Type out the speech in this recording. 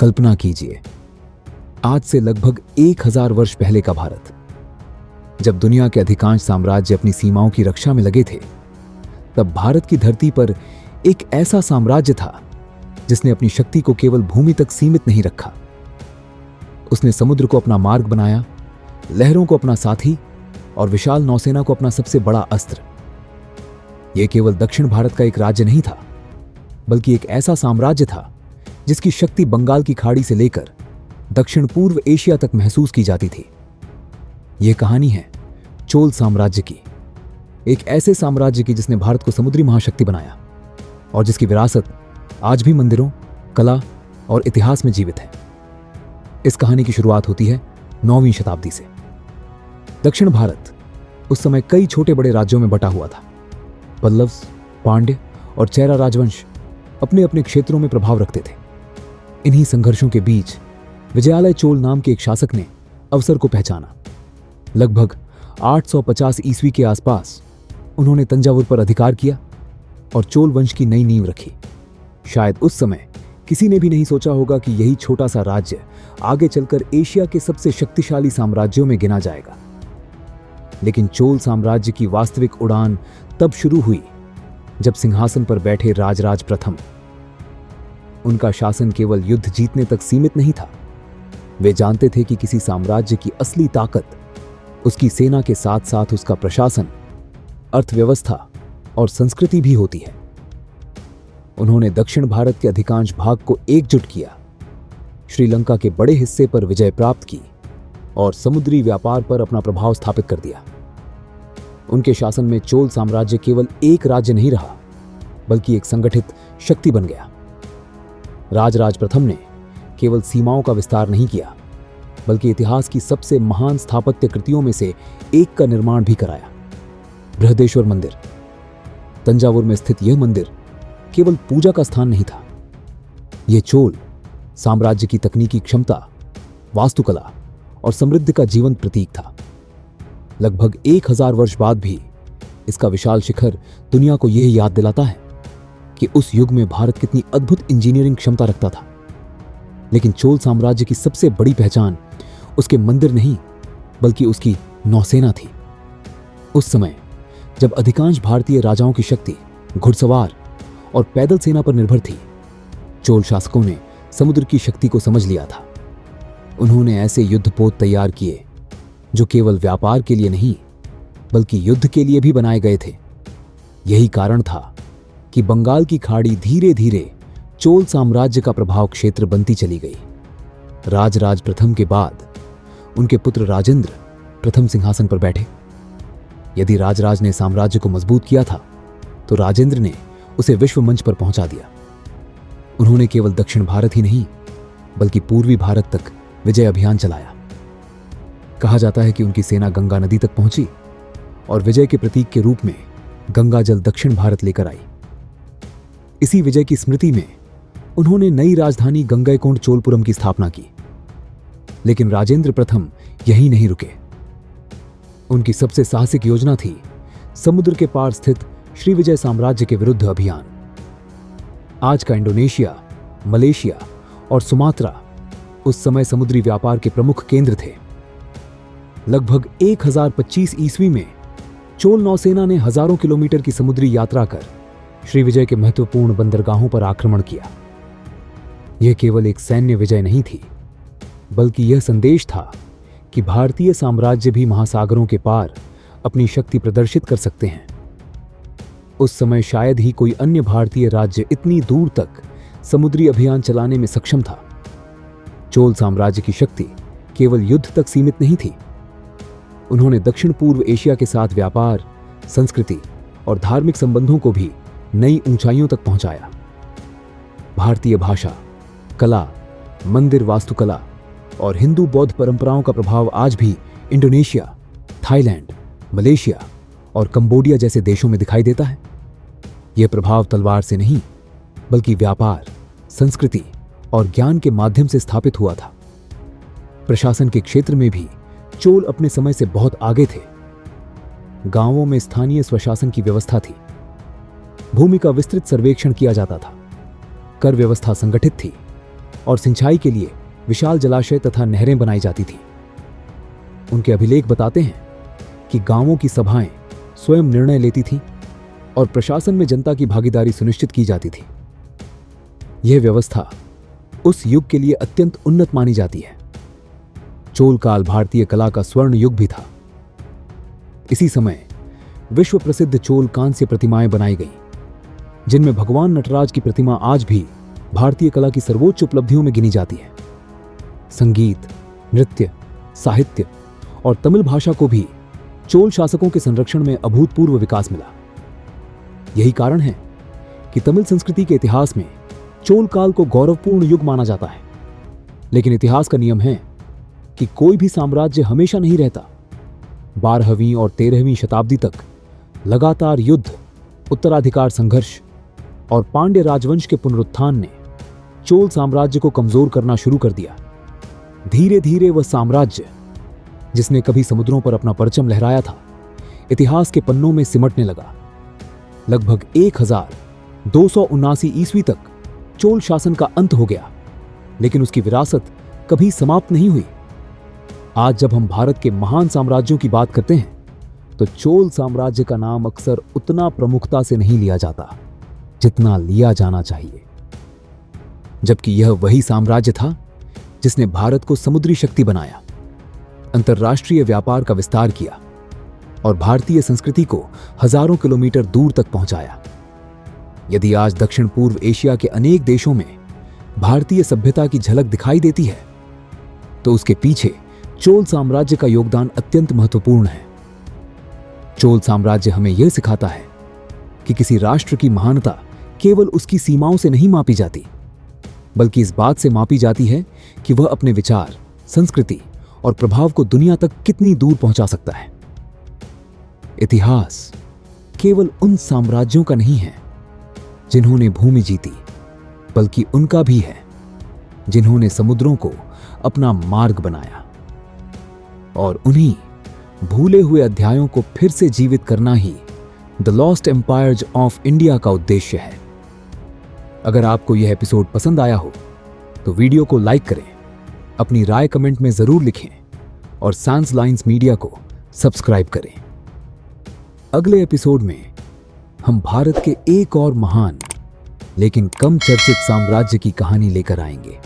कल्पना कीजिए, आज से लगभग 1000 वर्ष पहले का भारत। जब दुनिया के अधिकांश साम्राज्य अपनी सीमाओं की रक्षा में लगे थे, तब भारत की धरती पर एक ऐसा साम्राज्य था जिसने अपनी शक्ति को केवल भूमि तक सीमित नहीं रखा। उसने समुद्र को अपना मार्ग बनाया, लहरों को अपना साथी और विशाल नौसेना को अपना सबसे बड़ा अस्त्र। यह केवल दक्षिण भारत का एक राज्य नहीं था, बल्कि एक ऐसा साम्राज्य था जिसकी शक्ति बंगाल की खाड़ी से लेकर दक्षिण पूर्व एशिया तक महसूस की जाती थी। यह कहानी है चोल साम्राज्य की, एक ऐसे साम्राज्य की जिसने भारत को समुद्री महाशक्ति बनाया और जिसकी विरासत आज भी मंदिरों, कला और इतिहास में जीवित है। इस कहानी की शुरुआत होती है 9वीं शताब्दी से। दक्षिण भारत उस समय कई छोटे बड़े राज्यों में बटा हुआ था। पल्लव्स, पांड्य और चेरा राजवंश अपने अपने क्षेत्रों में प्रभाव रखते थे। इन्हीं संघर्षों के बीच विजयालय चोल नाम के एक शासक ने अवसर को पहचाना। लगभग 850 ईस्वी के आसपास उन्होंने तंजावुर पर अधिकार किया और चोल वंश की नई नींव रखी। शायद उस समय किसी ने भी नहीं सोचा होगा कि यही छोटा सा राज्य आगे चलकर एशिया के सबसे शक्तिशाली साम्राज्यों में गिना जाएगा। लेकिन चोल साम्राज्य की वास्तविक उड़ान तब शुरू हुई जब सिंहासन पर बैठे राजराज प्रथम। उनका शासन केवल युद्ध जीतने तक सीमित नहीं था। वे जानते थे कि किसी साम्राज्य की असली ताकत उसकी सेना के साथ साथ उसका प्रशासन, अर्थव्यवस्था और संस्कृति भी होती है। उन्होंने दक्षिण भारत के अधिकांश भाग को एकजुट किया, श्रीलंका के बड़े हिस्से पर विजय प्राप्त की और समुद्री व्यापार पर अपना प्रभाव स्थापित कर दिया। उनके शासन में चोल साम्राज्य केवल एक राज्य नहीं रहा, बल्कि एक संगठित शक्ति बन गया। राजराज प्रथम ने केवल सीमाओं का विस्तार नहीं किया, बल्कि इतिहास की सबसे महान स्थापत्य कृतियों में से एक का निर्माण भी कराया, बृहदेश्वर मंदिर। तंजावुर में स्थित यह मंदिर केवल पूजा का स्थान नहीं था। यह चोल साम्राज्य की तकनीकी क्षमता, वास्तुकला और समृद्धि का जीवंत प्रतीक था। लगभग 1000 वर्ष बाद भी इसका विशाल शिखर दुनिया को यह याद दिलाता है कि उस युग में भारत कितनी अद्भुत इंजीनियरिंग क्षमता रखता था। लेकिन चोल साम्राज्य की सबसे बड़ी पहचान उसके मंदिर नहीं, बल्कि उसकी नौसेना थी। उस समय जब अधिकांश भारतीय राजाओं की शक्ति घुड़सवार और पैदल सेना पर निर्भर थी, चोल शासकों ने समुद्र की शक्ति को समझ लिया था। उन्होंने ऐसे युद्धपोत तैयार किए जो केवल व्यापार के लिए नहीं, बल्कि युद्ध के लिए भी बनाए गए थे। यही कारण था कि बंगाल की खाड़ी धीरे धीरे चोल साम्राज्य का प्रभाव क्षेत्र बनती चली गई। राजराज प्रथम के बाद उनके पुत्र राजेंद्र प्रथम सिंहासन पर बैठे। यदि राजराज ने साम्राज्य को मजबूत किया था, तो राजेंद्र ने उसे विश्व मंच पर पहुंचा दिया। उन्होंने केवल दक्षिण भारत ही नहीं, बल्कि पूर्वी भारत तक विजय अभियान चलाया। कहा जाता है कि उनकी सेना गंगा नदी तक पहुंची और विजय के प्रतीक के रूप में गंगा जल दक्षिण भारत लेकर आई। इसी विजय की स्मृति में उन्होंने नई राजधानी गंगैकोंड चोलपुरम की स्थापना की। लेकिन राजेंद्र प्रथम यहीं नहीं रुके। उनकी सबसे साहसिक योजना थी समुद्र के पार स्थित श्रीविजय साम्राज्य के विरुद्ध अभियान। आज का इंडोनेशिया, मलेशिया और सुमात्रा उस समय समुद्री व्यापार के प्रमुख केंद्र थे। लगभग 1025 ईस्वी में चोल नौसेना ने हजारों किलोमीटर की समुद्री यात्रा कर श्रीविजय के महत्वपूर्ण बंदरगाहों पर आक्रमण किया। यह केवल एक सैन्य विजय नहीं थी, बल्कि यह संदेश था कि भारतीय साम्राज्य भी महासागरों के पार अपनी शक्ति प्रदर्शित कर सकते हैं। उस समय शायद ही कोई अन्य भारतीय राज्य इतनी दूर तक समुद्री अभियान चलाने में सक्षम था। चोल साम्राज्य की शक्ति केवल युद्ध तक सीमित नहीं थी। उन्होंने दक्षिण पूर्व एशिया के साथ व्यापार, संस्कृति और धार्मिक संबंधों को भी नई ऊंचाइयों तक पहुंचाया। भारतीय भाषा, कला, मंदिर वास्तुकला और हिंदू बौद्ध परंपराओं का प्रभाव आज भी इंडोनेशिया, थाईलैंड, मलेशिया और कंबोडिया जैसे देशों में दिखाई देता है। यह प्रभाव तलवार से नहीं, बल्कि व्यापार, संस्कृति और ज्ञान के माध्यम से स्थापित हुआ था। प्रशासन के क्षेत्र में भी चोल अपने समय से बहुत आगे थे। गांवों में स्थानीय स्वशासन की व्यवस्था थी। भूमि का विस्तृत सर्वेक्षण किया जाता था। कर व्यवस्था संगठित थी और सिंचाई के लिए विशाल जलाशय तथा नहरें बनाई जाती थीं। उनके अभिलेख बताते हैं कि गांवों की सभाएं स्वयं निर्णय लेती थीं और प्रशासन में जनता की भागीदारी सुनिश्चित की जाती थी। यह व्यवस्था उस युग के लिए अत्यंत उन्नत मानी जाती है। चोल काल भारतीय कला का स्वर्ण युग भी था। इसी समय विश्व प्रसिद्ध चोल कांस्य प्रतिमाएं बनाई गईं, जिनमें भगवान नटराज की प्रतिमा आज भी भारतीय कला की सर्वोच्च उपलब्धियों में गिनी जाती है। संगीत, नृत्य, साहित्य और तमिल भाषा को भी चोल शासकों के संरक्षण में अभूतपूर्व विकास मिला। यही कारण है कि तमिल संस्कृति के इतिहास में चोल काल को गौरवपूर्ण युग माना जाता है। लेकिन इतिहास का नियम है कि कोई भी साम्राज्य हमेशा नहीं रहता। 12वीं और 13वीं शताब्दी तक लगातार युद्ध, उत्तराधिकार संघर्ष और पांड्य राजवंश के पुनरुत्थान ने चोल साम्राज्य को कमजोर करना शुरू कर दिया। धीरे धीरे वह साम्राज्य, जिसने कभी समुद्रों पर अपना परचम लहराया था, इतिहास के पन्नों में सिमटने लगा। लगभग 1279 ईस्वी तक चोल शासन का अंत हो गया, लेकिन उसकी विरासत कभी समाप्त नहीं हुई। आज जब हम भारत के महान साम्राज्यों की बात करते हैं तो चोल साम्राज्य का नाम अक्सर उतना प्रमुखता से नहीं लिया जाता जितना लिया जाना चाहिए, जबकि यह वही साम्राज्य था जिसने भारत को समुद्री शक्ति बनाया, अंतर्राष्ट्रीय व्यापार का विस्तार किया और भारतीय संस्कृति को हजारों किलोमीटर दूर तक पहुंचाया। यदि आज दक्षिण पूर्व एशिया के अनेक देशों में भारतीय सभ्यता की झलक दिखाई देती है, तो उसके पीछे चोल साम्राज्य का योगदान अत्यंत महत्वपूर्ण है। चोल साम्राज्य हमें यह सिखाता है कि किसी राष्ट्र की महानता केवल उसकी सीमाओं से नहीं मापी जाती, बल्कि इस बात से मापी जाती है कि वह अपने विचार, संस्कृति और प्रभाव को दुनिया तक कितनी दूर पहुंचा सकता है। इतिहास केवल उन साम्राज्यों का नहीं है जिन्होंने भूमि जीती, बल्कि उनका भी है जिन्होंने समुद्रों को अपना मार्ग बनाया। और उन्हीं भूले हुए अध्यायों को फिर से जीवित करना ही the lost empires of India का उद्देश्य है। अगर आपको यह एपिसोड पसंद आया हो तो वीडियो को लाइक करें, अपनी राय कमेंट में जरूर लिखें और सांस लाइन्स मीडिया को सब्सक्राइब करें। अगले एपिसोड में हम भारत के एक और महान लेकिन कम चर्चित साम्राज्य की कहानी लेकर आएंगे।